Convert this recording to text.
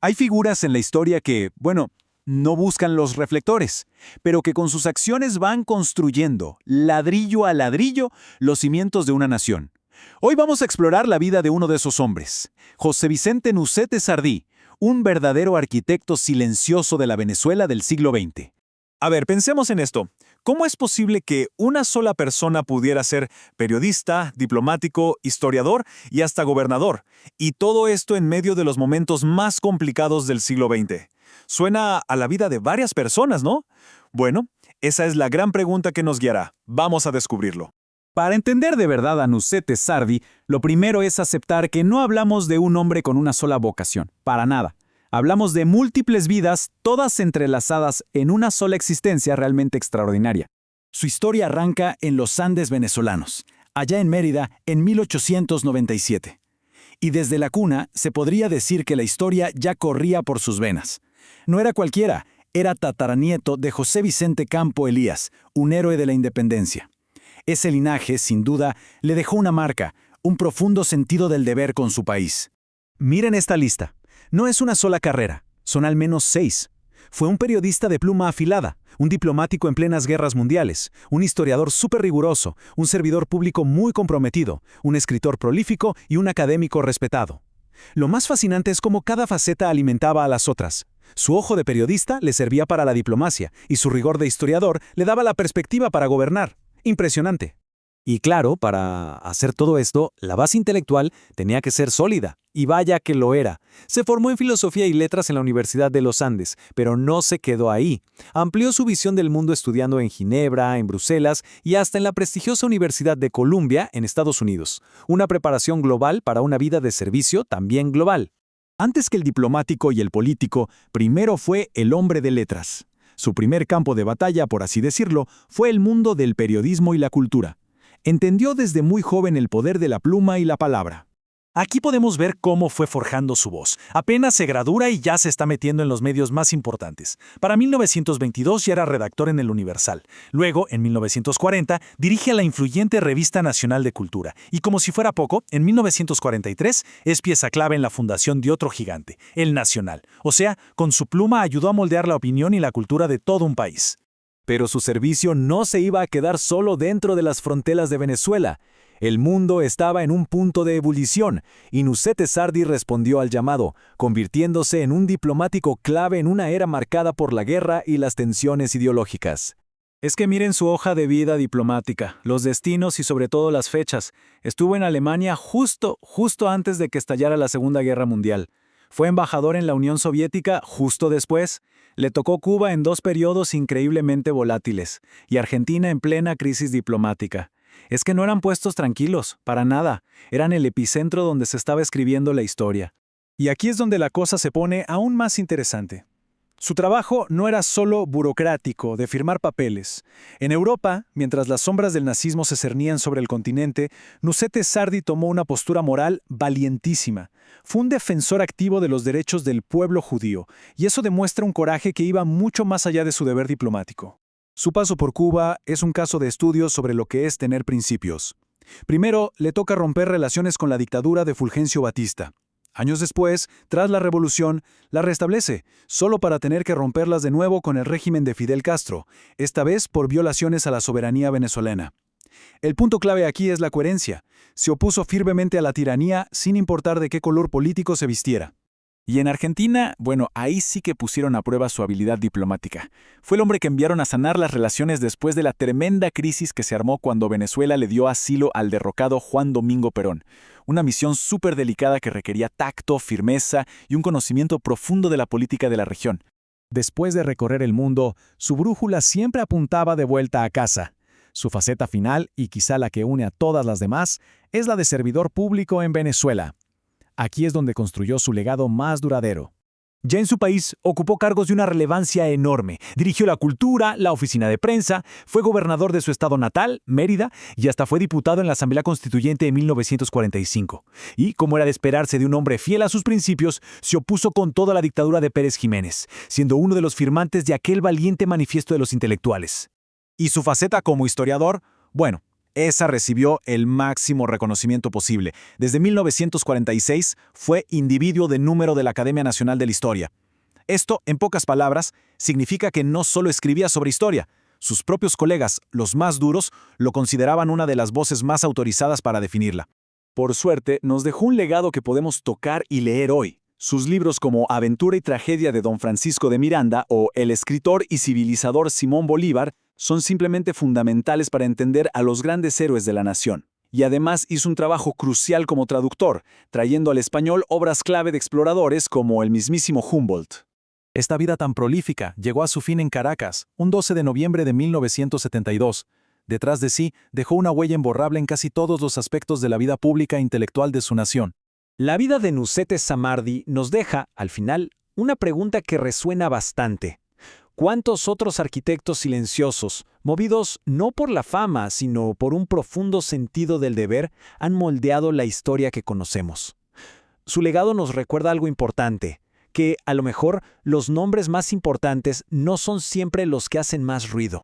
Hay figuras en la historia que, bueno, no buscan los reflectores, pero que con sus acciones van construyendo, ladrillo a ladrillo, los cimientos de una nación. Hoy vamos a explorar la vida de uno de esos hombres, José Vicente Nucete Sardí, un verdadero arquitecto silencioso de la Venezuela del siglo XX. A ver, pensemos en esto. ¿Cómo es posible que una sola persona pudiera ser periodista, diplomático, historiador y hasta gobernador? Y todo esto en medio de los momentos más complicados del siglo XX. Suena a la vida de varias personas, ¿no? Bueno, esa es la gran pregunta que nos guiará. Vamos a descubrirlo. Para entender de verdad a Nucete Sardí, lo primero es aceptar que no hablamos de un hombre con una sola vocación, para nada. Hablamos de múltiples vidas, todas entrelazadas en una sola existencia realmente extraordinaria. Su historia arranca en los Andes venezolanos, allá en Mérida, en 1897. Y desde la cuna se podría decir que la historia ya corría por sus venas. No era cualquiera, era tataranieto de José Vicente Campo Elías, un héroe de la independencia. Ese linaje, sin duda, le dejó una marca, un profundo sentido del deber con su país. Miren esta lista. No es una sola carrera, son al menos 6. Fue un periodista de pluma afilada, un diplomático en plenas guerras mundiales, un historiador súper riguroso, un servidor público muy comprometido, un escritor prolífico y un académico respetado. Lo más fascinante es cómo cada faceta alimentaba a las otras. Su ojo de periodista le servía para la diplomacia y su rigor de historiador le daba la perspectiva para gobernar. Impresionante. Y claro, para hacer todo esto, la base intelectual tenía que ser sólida, y vaya que lo era. Se formó en Filosofía y Letras en la Universidad de los Andes, pero no se quedó ahí. Amplió su visión del mundo estudiando en Ginebra, en Bruselas y hasta en la prestigiosa Universidad de Columbia, en Estados Unidos. Una preparación global para una vida de servicio también global. Antes que el diplomático y el político, primero fue el hombre de letras. Su primer campo de batalla, por así decirlo, fue el mundo del periodismo y la cultura. Entendió desde muy joven el poder de la pluma y la palabra. Aquí podemos ver cómo fue forjando su voz. Apenas se gradúa y ya se está metiendo en los medios más importantes. Para 1922 ya era redactor en El Universal. Luego, en 1940, dirige a la influyente Revista Nacional de Cultura. Y como si fuera poco, en 1943 es pieza clave en la fundación de otro gigante, El Nacional. O sea, con su pluma ayudó a moldear la opinión y la cultura de todo un país. Pero su servicio no se iba a quedar solo dentro de las fronteras de Venezuela. El mundo estaba en un punto de ebullición, y Nucete Sardí respondió al llamado, convirtiéndose en un diplomático clave en una era marcada por la guerra y las tensiones ideológicas. Es que miren su hoja de vida diplomática, los destinos y sobre todo las fechas. Estuvo en Alemania justo antes de que estallara la Segunda Guerra Mundial. Fue embajador en la Unión Soviética justo después. Le tocó Cuba en 2 periodos increíblemente volátiles, y Argentina en plena crisis diplomática. Es que no eran puestos tranquilos, para nada. Eran el epicentro donde se estaba escribiendo la historia. Y aquí es donde la cosa se pone aún más interesante. Su trabajo no era solo burocrático, de firmar papeles. En Europa, mientras las sombras del nazismo se cernían sobre el continente, Nucete Sardí tomó una postura moral valientísima. Fue un defensor activo de los derechos del pueblo judío, y eso demuestra un coraje que iba mucho más allá de su deber diplomático. Su paso por Cuba es un caso de estudio sobre lo que es tener principios. Primero, le toca romper relaciones con la dictadura de Fulgencio Batista. Años después, tras la revolución, la restablece, solo para tener que romperlas de nuevo con el régimen de Fidel Castro, esta vez por violaciones a la soberanía venezolana. El punto clave aquí es la coherencia. Se opuso firmemente a la tiranía sin importar de qué color político se vistiera. Y en Argentina, bueno, ahí sí que pusieron a prueba su habilidad diplomática. Fue el hombre que enviaron a sanar las relaciones después de la tremenda crisis que se armó cuando Venezuela le dio asilo al derrocado Juan Domingo Perón. Una misión súper delicada que requería tacto, firmeza y un conocimiento profundo de la política de la región. Después de recorrer el mundo, su brújula siempre apuntaba de vuelta a casa. Su faceta final, y quizá la que une a todas las demás, es la de servidor público en Venezuela. Aquí es donde construyó su legado más duradero. Ya en su país, ocupó cargos de una relevancia enorme. Dirigió la cultura, la oficina de prensa, fue gobernador de su estado natal, Mérida, y hasta fue diputado en la Asamblea Constituyente de 1945. Y, como era de esperarse de un hombre fiel a sus principios, se opuso con toda la dictadura de Pérez Jiménez, siendo uno de los firmantes de aquel valiente manifiesto de los intelectuales. ¿Y su faceta como historiador? Bueno, Esa recibió el máximo reconocimiento posible. Desde 1946 fue individuo de número de la Academia Nacional de la Historia. Esto, en pocas palabras, significa que no solo escribía sobre historia. Sus propios colegas, los más duros, lo consideraban una de las voces más autorizadas para definirla. Por suerte, nos dejó un legado que podemos tocar y leer hoy. Sus libros como Aventura y Tragedia de Don Francisco de Miranda o El escritor y civilizador Simón Bolívar son simplemente fundamentales para entender a los grandes héroes de la nación. Y además hizo un trabajo crucial como traductor, trayendo al español obras clave de exploradores como el mismísimo Humboldt. Esta vida tan prolífica llegó a su fin en Caracas, un 12 de noviembre de 1972. Detrás de sí, dejó una huella imborrable en casi todos los aspectos de la vida pública e intelectual de su nación. La vida de Nusete Samardi nos deja, al final, una pregunta que resuena bastante. ¿Cuántos otros arquitectos silenciosos, movidos no por la fama, sino por un profundo sentido del deber, han moldeado la historia que conocemos? Su legado nos recuerda algo importante, que, a lo mejor, los nombres más importantes no son siempre los que hacen más ruido.